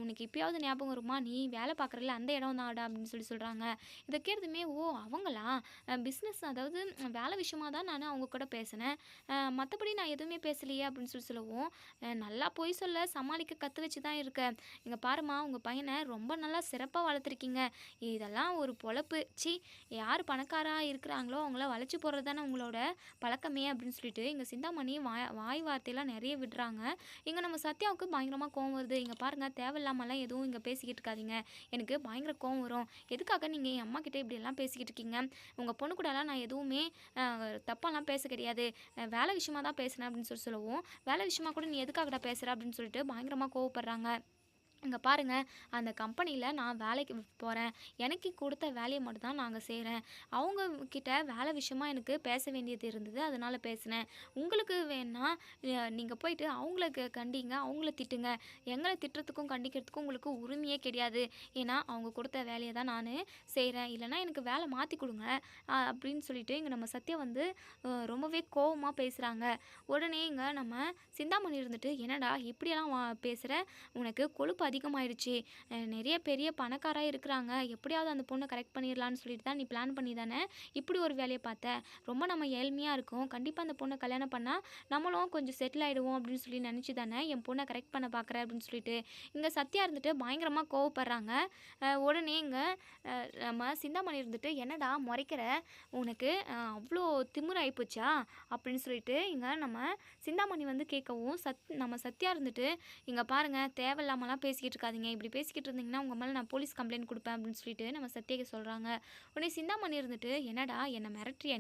உனக்கு இப்போயாவது ஞாபகம் வருமா? நீ வேலை பார்க்குறல அந்த இடம் தான்டா அப்படின்னு சொல்கிறாங்க. இதை கேட்டதுமே, ஓ அவங்களா? பிஸ்னஸ் அதாவது வேலை விஷயமா தான் நான் அவங்க கூட பேசினேன், மற்றபடி நான் எதுவுமே பேசலையே அப்படின்னு சொல்லவும், நல்லா போய் சொல்ல சமாளிக்க கற்று வச்சு தான் இருக்கேன். இங்கே பாருமா உங்கள் பையனை ரொம்ப நல்லா சிறப்பாக வளர்த்துருக்கீங்க. இதெல்லாம் ஒரு பொழப்பு. சி, யார் பணக்காராக இருக்கிறாங்களோ அவங்கள வளைச்சி போடுறது தானே உங்களோட பழக்கமே அப்படின்னு சொல்லிட்டு இங்கே சிந்தாமணி வாய் வார்த்தையெல்லாம் நிறைய விடுறாங்க. இங்கே நம்ம சத்யாவுக்கு பயங்கரமாக கோவம் வருது. இங்கே பாருங்கள், தேவையில்லாமலாம் எதுவும் இங்கே பேசிக்கிட்டு இருக்காதீங்க, எனக்கு பயங்கர கோவம் வரும். எதுக்காக நீங்கள் என் அம்மா கிட்டே இப்படியெல்லாம் பேசிக்கிட்டு இருக்கீங்க? உங்கள் பொண்ணு கூடலாம் நான் எதுவுமே தப்பாலாம் பேச கிடையாது, வேலை விஷயமா தான் பேசுனேன் அப்படின்னு சொல்லவும், வேலை விஷயமா கூட நீ எதுக்காகடா பேசுகிற அப்படின்னு சொல்லிட்டு பயங்கரமாக கோவப்படுறாங்க. இங்கே பாருங்கள், அந்த கம்பெனியில் நான் வேலைக்கு போகிறேன், எனக்கு கொடுத்த வேலையை மட்டும் தான் நாங்கள் செய்கிறேன். அவங்கக்கிட்ட வேலை விஷயமா எனக்கு பேச வேண்டியது இருந்தது, அதனால் பேசினேன். உங்களுக்கு வேணால் நீங்கள் போயிட்டு அவங்களுக்கு கண்டிங்க, அவங்கள திட்டுங்க. எங்களை திட்டுறதுக்கும் கண்டிக்கிறதுக்கும் உங்களுக்கு உரிமையே கிடையாது. ஏன்னா அவங்க கொடுத்த வேலையை தான் நான் செய்கிறேன், இல்லைனா எனக்கு வேலை மாற்றி கொடுங்க அப்படின்னு சொல்லிட்டு இங்கே நம்ம சத்யா வந்து ரொம்பவே கோவமாக பேசுகிறாங்க. உடனே இங்கே நம்ம சிந்தாமணி இருந்துட்டு, என்னடா இப்படியெல்லாம் பேசுகிற, உனக்கு கொழுப்பு அதிகமாயிடுச்சு, நிறைய பெரிய பணக்காராக இருக்கிறாங்க, எப்படியாவது அந்த பொண்ணை கரெக்ட் பண்ணிடலான்னு சொல்லிட்டு தான் நீ பிளான் பண்ணி தானே இப்படி ஒரு வேலையை பார்த்த? ரொம்ப நம்ம ஏழ்மையாக இருக்கோம், கண்டிப்பாக அந்த பொண்ணை கல்யாணம் பண்ணால் நம்மளும் கொஞ்சம் செட்டில் ஆகிடுவோம் அப்படின்னு சொல்லி நினச்சி தானே என் பொண்ணை கரெக்ட் பண்ண பார்க்குற அப்படின்னு சொல்லிட்டு இங்கே சத்யா இருந்துட்டு பயங்கரமாக கோவப்படுறாங்க. உடனே இங்கே நம்ம சிந்தாமணி இருந்துட்டு, என்னடா முறைக்கிற, உனக்கு அவ்வளோ திமிரு ஆகிப்போச்சா அப்படின்னு சொல்லிட்டு இங்கே நம்ம சிந்தாமணி வந்து கேட்கவும், நம்ம சத்யா இருந்துட்டு, இங்கே பாருங்கள், தேவையில்லாமலாம் பேசிக்கிட்டு இருக்காதீங்க, இப்படி பேசிக்கிட்டு இருந்தீங்கன்னா உங்கள் மேலே நான் போலீஸ் கம்ப்ளைண்ட் கொடுப்பேன் அப்படின்னு சொல்லிட்டு நம்ம சத்யாக்கு சொல்கிறாங்க. உடனே சிந்தாமணி இருந்துட்டு, என்னடா என்னை மிரட்டுறியா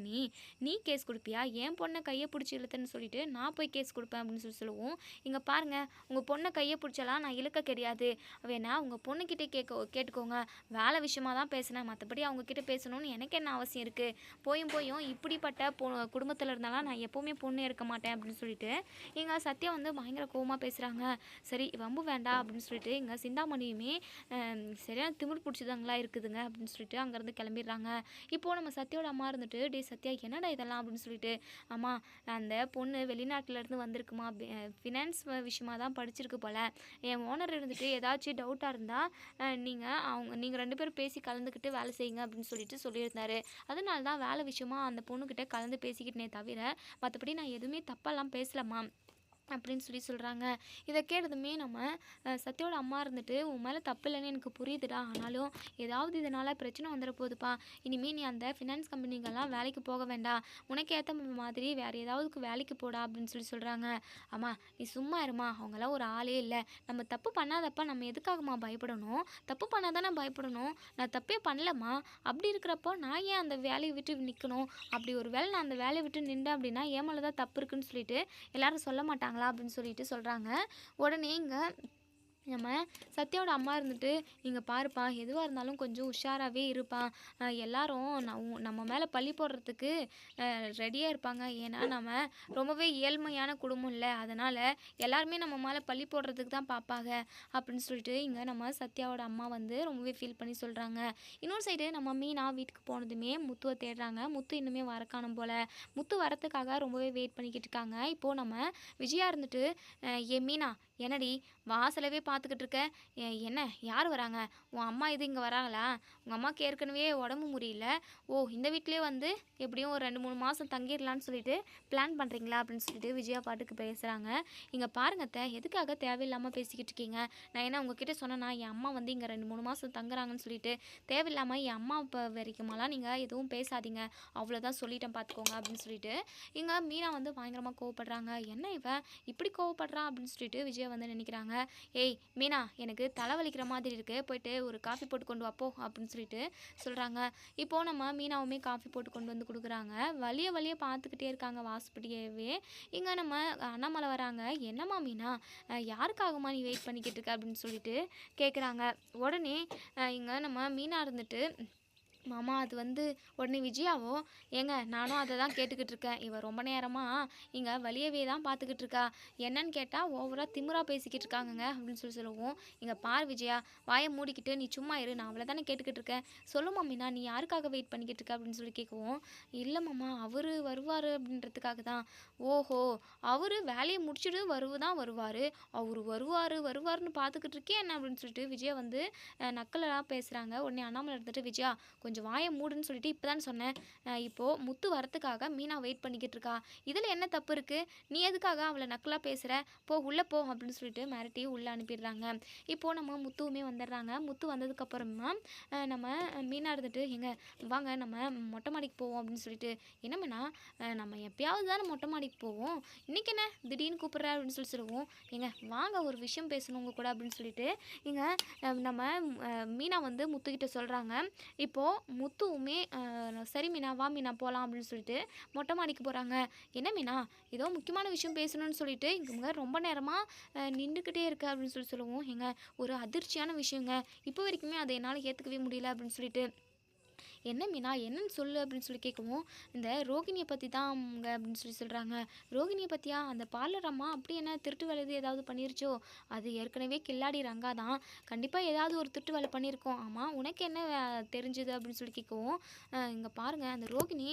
நீ கேஸ் கொடுப்பியா? என் பொண்ணை கையை பிடிச்சி இழுத்தன்னு சொல்லிட்டு நான் போய் கேஸ் கொடுப்பேன் அப்படின்னு சொல்லுவோம். இங்கே பாருங்கள், உங்கள் பொண்ணை கையை பிடிச்சலாம் நான் இழுக்க கிடையாது, வேணா உங்கள் பொண்ணுக்கிட்டே கேட்டுக்கோங்க, வேலை விஷயமா தான் பேசினேன், மற்றபடி அவங்கக்கிட்ட பேசணும்னு எனக்கு என்ன அவசியம் இருக்குது? போயும் இப்படிப்பட்ட குடும்பத்தில் இருந்தாலும் நான் எப்போவுமே பொண்ணு எடுக்க மாட்டேன் அப்படின்னு சொல்லிட்டு எங்கள் சத்யா வந்து பயங்கர கோவமாக பேசுகிறாங்க. சரி வம்பு வேண்டாம் அப்படின்னு சொல்லிட்டு இங்கே சிந்தாமணியுமே சரியான திமிர் பிடிச்சதாங்களா இருக்குதுங்க அப்படின்னு சொல்லிட்டு அங்கேருந்து கிளம்பிடுறாங்க. இப்போது நம்ம சத்யாவோட அம்மா இருந்துட்டு, டே சத்யா என்னடா இதெல்லாம் அப்படின்னு சொல்லிட்டு, அம்மா அந்த பொண்ணு வெளிநாட்டிலேருந்து வந்திருக்குமா, ஃபினான்ஸ் விஷயமா தான் படிச்சிருக்கு போல், என் ஓனர் இருந்துட்டு ஏதாச்சும் டவுட்டாக இருந்தால் நீங்கள் 2 பேரும் பேசி கலந்துக்கிட்டு வேலை செய்யுங்க அப்படின்னு சொல்லிட்டு சொல்லியிருந்தாரு. அதனால தான் வேலை விஷயமா அந்த பொண்ணுக்கிட்ட கலந்து பேசிக்கிட்டனே தவிர மற்றபடி நான் எதுவுமே தப்பாலாம் பேசலம்மா அப்படின்னு சொல்கிறாங்க. இதை கேட்டதுமே நம்ம சத்யாவோட அம்மா இருந்துட்டு, உன் மேலே தப்பு இல்லைன்னு எனக்கு புரியுதுடா, ஆனாலும் ஏதாவது இதனால் பிரச்சனை வந்துட போகுதுப்பா, இனிமேல் நீ அந்த ஃபினான்ஸ் கம்பெனிக்கெல்லாம் வேலைக்கு போக வேண்டாம், உனக்கு ஏற்ற மாதிரி வேறு ஏதாவது வேலைக்கு போடா அப்படின்னு சொல்கிறாங்க. அம்மா நீ சும்மா இருமா, அவங்களாம் ஒரு ஆளே இல்லை, நம்ம தப்பு பண்ணாதப்பா நம்ம எதுக்காகம்மா பயப்படணும்? தப்பு பண்ணால் தானே பயப்படணும், நான் தப்பே பண்ணலம்மா, அப்படி இருக்கிறப்போ நான் ஏன் அந்த வேலையை விட்டு நிற்கணும்? அப்படி ஒரு வேலை நான் அந்த வேலையை விட்டு நின்றேன் அப்படின்னா ஏன் மேலே தான் தப்பு இருக்குன்னு சொல்லிட்டு எல்லாரும் சொல்ல மாட்டாங்களா மாட்டாங்களா அப்படின்னு சொல்லிட்டு சொல்கிறாங்க. உடனே இங்கே நம்ம சத்யாவோட அம்மா இருந்துட்டு, "இங்கே பாருப்பா, எதுவாக இருந்தாலும் கொஞ்சம் உஷாராகவே இருப்பா. எல்லாரும் நம்ம மேலே பழி போடுறதுக்கு ரெடியாக இருப்பாங்க. ஏன்னா நம்ம ரொம்பவே ஏழ்மையான குடும்பம் இல்லை, அதனால் எல்லாருமே நம்ம மேலே பழி போடுறதுக்கு தான் பார்ப்பாங்க." அப்படின்னு சொல்லிட்டு இங்கே நம்ம சத்யாவோட அம்மா வந்து ரொம்பவே ஃபீல் பண்ணி சொல்கிறாங்க. இன்னொரு சைடு நம்ம மீனா வீட்டுக்கு போனதுமே முத்துவை தேடுறாங்க. முத்து இன்னுமே வர காணும் போல். முத்து வரத்துக்காக ரொம்பவே வெயிட் பண்ணிக்கிட்டு இருக்காங்க. இப்போது நம்ம விஜயா இருந்துட்டு, "ஏ மீனா, என்னடி வாசலவே பார்த்துக்கிட்டு இருக்க? என்ன யார் வராங்க? உன் அம்மா இது இங்கே வராங்களா? உங்கள் அம்மாவுக்கு ஏற்கனவே உடம்பு முடியல. ஓ, இந்த வீட்டிலே வந்து எப்படியும் ஒரு 2-3 மாதம் தங்கிடலான்னு சொல்லிட்டு பிளான் பண்ணுறீங்களா?" அப்படின்னு சொல்லிட்டு விஜயா பாட்டுக்கு பேசுகிறாங்க. "இங்கே பாருங்க அத்தை, எதுக்காக தேவையில்லாமல் பேசிக்கிட்டு இருக்கீங்க? நான் என்ன உங்ககிட்ட சொன்னேன்னா என் அம்மா வந்து இங்கே 2-3 மாதம் தங்குறாங்கன்னு சொல்லிட்டு? தேவையில்லாமல் என் அம்மா இப்போ வரைக்குமெல்லாம் நீங்கள் எதுவும் பேசாதீங்க, அவ்வளோதான் சொல்லிட்டேன் பார்த்துக்கோங்க." அப்படின்னு சொல்லிட்டு இங்கே மீனா வந்து பயங்கரமாக கோவப்படுறாங்க. என்ன இவன் இப்படி கோவப்படுறா அப்படின்னு சொல்லிட்டு விஜயா வந்து நினைக்கிறாங்க. "ஏய் மீனா, எனக்கு தலைவலிக்கிற மாதிரி இருக்குது, போயிட்டு ஒரு காஃபி போட்டு கொண்டு வாப்போ." அப்படின்னு சொல்லிட்டு சொல்கிறாங்க. இப்போது நம்ம மீனாவுமே காஃபி போட்டு கொண்டு வந்து கொடுக்குறாங்க. வழிய வழிய பார்த்துக்கிட்டே இருக்காங்க வாசப்படியவே. இங்கே நம்ம அண்ணாமலை வராங்க. "என்னம்மா மீனா, யாருக்காகம்மா நீ வெயிட் பண்ணிக்கிட்டு இருக்க?" அப்படின்னு சொல்லிட்டு கேட்குறாங்க. உடனே இங்கே நம்ம மீனா இருந்துட்டு, "மாமா, அது வந்து..." உடனே விஜயாவோ, "ஏங்க நானும் அதை தான் கேட்டுக்கிட்டு இருக்கேன். இவ ரொம்ப நேரமாக இங்கே வழியவே தான் பார்த்துக்கிட்டு இருக்கா. என்னன்னு கேட்டால் ஓவராக திமிரா பேசிக்கிட்டு இருக்காங்கங்க." அப்படின்னு சொல்லவும், "இங்கே பார் விஜயா, வாயை மூடிக்கிட்டு நீ சும்மா இரு, நான் அவளை தானே கேட்டுக்கிட்டு இருக்கேன். சொல்லுமா மீனா, நீ யாருக்காக வெயிட் பண்ணிக்கிட்டு இருக்க?" அப்படின்னு சொல்லி கேட்கவும், "இல்லை மாமா, அவர் வருவார் அப்படின்றதுக்காக தான்." "ஓஹோ, அவர் வேலையை முடிச்சுட்டு வருவார். அவர் வருவார்னு பார்த்துக்கிட்டு இருக்கே என்ன?" அப்படின்னு சொல்லிட்டு விஜயா வந்து நக்கலாக பேசுகிறாங்க. உடனே அண்ணாமலை எடுத்துகிட்டு, "விஜயா, கொஞ்சம் வாயை மூடுன்னு சொல்லிட்டு இப்போ தான் சொன்னேன். இப்போது முத்து வரத்துக்காக மீனா வெயிட் பண்ணிக்கிட்டு இருக்கா. இதில் என்ன தப்பு இருக்குது? நீ எதுக்காக அவளை நக்கலாக பேசுகிற? போ, உள்ளே போ." அப்படின்னு சொல்லிட்டு மிரட்டி உள்ளே அனுப்பிடுறாங்க. இப்போது நம்ம முத்துவுமே வந்துடுறாங்க. முத்து வந்ததுக்கப்புறமா நம்ம மீனா இருந்துட்டு, "எங்க வாங்க நம்ம மொட்டை மாடிக்கு போவோம்." அப்படின்னு சொல்லிட்டு, "என்ன மீனா, நம்ம எப்பயாவது தானே மொட்டை மாடிக்கு போவோம், இன்றைக்கி என்ன திடீர்னு கூப்பிட்ற?" அப்படின்னு சொல்லுவோம். "எங்க வாங்க, ஒரு விஷயம் பேசணும் உங்கள் கூட." அப்படின்னு சொல்லிட்டு இங்கே நம்ம மீனா வந்து முத்துக்கிட்ட சொல்கிறாங்க. இப்போது முத்துவுமே, "சரி மீனா, வா மீனா போகலாம்." அப்படின்னு சொல்லிட்டு மொட்டை மாடிக்கு போகிறாங்க. "என்ன மீனா, ஏதோ முக்கியமான விஷயம் பேசணும்னு சொல்லிட்டு இங்கே ரொம்ப நேரமாக நின்றுக்கிட்டே இருக்க." அப்படின்னு சொல்லுவோம். "ஏங்க, ஒரு அதிர்ச்சியான விஷயங்க, இப்போ வரைக்குமே அதை என்னால் ஏற்றுக்கவே முடியல." அப்படின்னு சொல்லிட்டு, "என்ன மீனா, என்னன்னு சொல்லு." அப்படின்னு சொல்லி கேட்கவும், "இந்த ரோகிணியை பற்றி தான் அவங்க." அப்படின்னு சொல்கிறாங்க. "ரோகிணியை பற்றியா? அந்த பார்லர் அம்மா அப்படி என்ன திருட்டு வேலை ஏதாவது பண்ணிருச்சோ? அது ஏற்கனவே கில்லாடி ரங்கா தான், கண்டிப்பாக ஏதாவது ஒரு திருட்டு வேலை பண்ணியிருக்கோம். ஆமாம், உனக்கு என்ன தெரிஞ்சுது?" அப்படின்னு சொல்லி கேட்கவும், "இங்கே பாருங்கள், அந்த ரோகிணி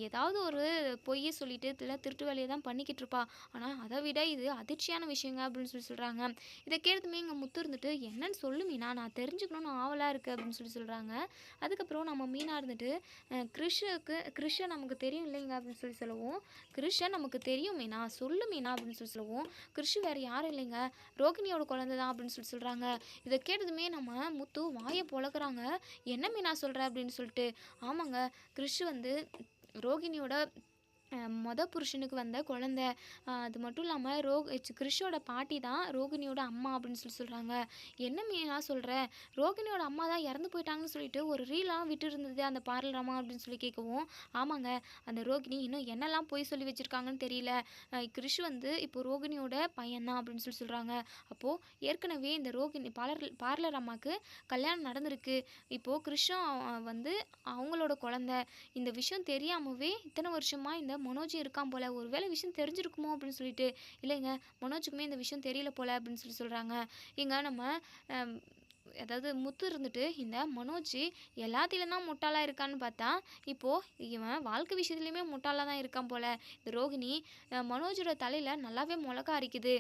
ஏதாவது ஒரு பொய்யை சொல்லிட்டு இல்லை திருட்டு வேலையை தான் பண்ணிக்கிட்டு இருப்பா. ஆனால் அதை விட இது அதிர்ச்சியான விஷயங்க." அப்படின்னு சொல்கிறாங்க. இதை கேட்டதுமே இங்கே முத்து இருந்துட்டு, "என்னன்னு சொல்லு மீனா, நான் தெரிஞ்சுக்கணும்னு ஆவலாக இருக்குது." அப்படின்னு சொல்கிறாங்க. அதுக்கப்புறம் நம்ம மீனா இருந்துட்டு, கிறிஷை நமக்கு தெரியும் இல்லைங்க." அப்படின்னு சொல்லவும், "கிறிஷை நமக்கு தெரியும் மீனா, சொல்லு மீனா." அப்படின்னு சொல்லவும், "கிறிஷ் வேறு யாரும் இல்லைங்க, ரோகிணியோட குழந்தை தான்." அப்படின்னு சொல்கிறாங்க. இதை கேட்டதுமே நம்ம முத்து வாயை பொழக்கிறாங்க. "என்ன மீனா சொல்கிற?" அப்படின்னு சொல்லிட்டு. "ஆமாங்க, கிறிஷ் வந்து ரோகிணியோட புருஷனுக்கு வந்த குழந்தை. அது மட்டும் இல்லாமல் கிறிஷோட பாட்டி தான் ரோகிணியோட அம்மா." அப்படின்னு சொல்கிறாங்க. "என்ன மீனா சொல்கிற? ரோகிணியோட அம்மா தான் இறந்து போயிட்டாங்கன்னு சொல்லிட்டு ஒரு ரீலாக விட்டு இருந்தது அந்த பார்லர் அம்மா." அப்படின்னு சொல்லி கேட்கவும், "ஆமாங்க, அந்த ரோகிணி இன்னும் என்னெல்லாம் போய் சொல்லி வச்சுருக்காங்கன்னு தெரியல. கிறிஷ் வந்து இப்போ ரோகிணியோட பையன்தான்." அப்படின்னு சொல்கிறாங்க. அப்போது ஏற்கனவே இந்த ரோகிணி பார்லர் அம்மாவுக்கு கல்யாணம் நடந்திருக்கு. இப்போது கிறிஷும் வந்து அவங்களோட குழந்தை. இந்த விஷயம் தெரியாமவே இத்தனை வருஷமாக இந்த மனோஜ் இருக்கான் போல், ஒரு வேளை விஷயம் தெரிஞ்சிருக்குமோ?" அப்படின்னு சொல்லிட்டு. "இல்லைங்க, மனோஜுக்குமே இந்த விஷயம் தெரியல போல்." அப்படின்னு சொல்கிறாங்க. இங்கே நம்ம அதாவது முத்து இருந்துட்டு, இந்த மனோஜ் எல்லாத்திலும் தான் முட்டாளாக இருக்கான்னு பார்த்தா, இப்போது இவன் வாழ்க்கை விஷயத்துலையுமே முட்டாளாக தான் இருக்கான் போல். இந்த ரோகிணி மனோஜோட தலையில் நல்லாவே மிளகா அரிக்குது.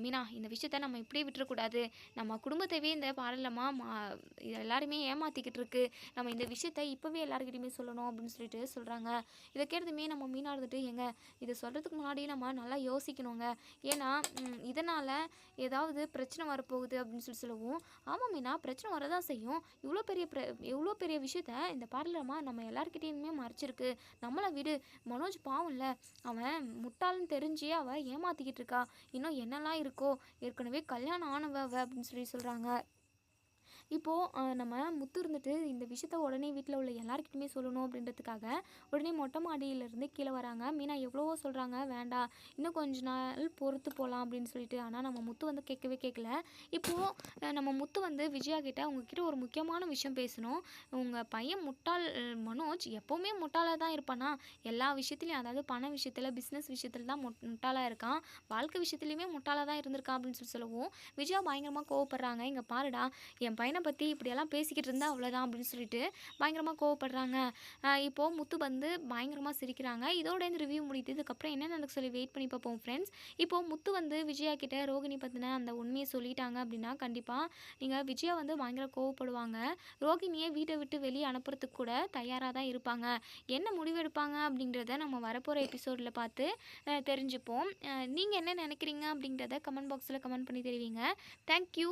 மீனா, இந்த விஷயத்த நம்ம இப்படியே விட்டுறக்கூடாது. நம்ம குடும்பத்தையே இந்த பாடலமாக எல்லாருமே ஏமாற்றிக்கிட்டு இருக்கு. நம்ம இந்த விஷயத்த இப்போவே எல்லாருக்கிட்டையுமே சொல்லணும்." அப்படின்னு சொல்லிட்டு சொல்கிறாங்க. இதை கேட்டதுமே நம்ம மீனா இருந்துட்டு, "ஏங்க, இதை சொல்கிறதுக்கு முன்னாடி நம்ம நல்லா யோசிக்கணுங்க. ஏன்னா இதனால் ஏதாவது பிரச்சனை வரப்போகுது." அப்படின்னு சொல்லவும், "ஆமாம் மீனா, பிரச்சனை வரதான் செய்யும். இவ்வளோ பெரிய விஷயத்த இந்த பார்லரமா நம்ம எல்லாருக்கிட்டேயுமே மறைச்சிருக்கு. நம்மளை விடு, மனோஜ் பாவம்ல, அவன் முட்டாள்னு தெரிஞ்சே அவள் ஏமாற்றிக்கிட்டு இருக்கா. இன்னும் என்னெல்லாம் இருக்கோ, ஏற்கனவே கல்யாணம் ஆனவ." அப்படின்னு சொல்கிறாங்க. நம்ம முத்து இருந்துட்டு இந்த விஷயத்த உடனே வீட்டில் உள்ள எல்லாருக்கிட்டையுமே சொல்லணும் அப்படின்றதுக்காக உடனே மொட்டை மாடியிலேருந்து கீழே வராங்க. மீனா எவ்வளவோ சொல்கிறாங்க, வேண்டாம் இன்னும் கொஞ்ச நாள் பொறுத்து போகலாம் அப்படின்னு சொல்லிட்டு. ஆனால் நம்ம முத்து வந்து கேட்கவே கேட்கல. நம்ம முத்து வந்து விஜயா கிட்ட உங்ககிட்ட ஒரு முக்கியமான விஷயம் பேசணும். உங்கள் பையன் முட்டாள் மனோஜ் எப்போவுமே முட்டாளாக தான் இருப்பானா? எல்லா விஷயத்துலையும், அதாவது பண விஷயத்தில், பிஸ்னஸ் விஷயத்தில் தான் முட்டாளாக இருக்கான். வாழ்க்கை விஷயத்துலையுமே முட்டாளாக தான் இருந்திருக்கான் அப்படின்னு சொல்லவும் விஜயா பயங்கரமாக கோவப்படுறாங்க. இங்கே பாருடா, என் பையனை பற்றி இப்படியெல்லாம் பேசிக்கிட்டு இருந்தா அவ்வளோதான் அப்படின்னு சொல்லிட்டு பயங்கரமாக கோவப்படுறாங்க. இப்போது முத்து வந்து பயங்கரமாக சிரிக்கிறாங்க. இதோட இந்த ரிவ்யூ முடியுது. இதுக்கப்புறம் என்ன நடக்கு சொல்லி வெயிட் பண்ணி பார்ப்போம் ஃப்ரெண்ட்ஸ். இப்போது முத்து வந்து விஜயா கிட்ட ரோகிணி பற்றின அந்த உண்மையை சொல்லிட்டாங்க அப்படின்னா கண்டிப்பாக நீங்கள் விஜயா வந்து பயங்கர கோவப்படுவாங்க. ரோகிணியை வீட்டை விட்டு வெளியே அனுப்புறதுக்கு கூட தயாராக தான் இருப்பாங்க. என்ன முடிவெடுப்பாங்க அப்படின்றத நம்ம வரப்போகிற எபிசோடில் பார்த்து தெரிஞ்சுப்போம். நீங்கள் என்ன நினைக்கிறீங்க அப்படின்றத கமெண்ட் பாக்ஸில் கமெண்ட் பண்ணி தெரிவிங்க. தேங்க்யூ.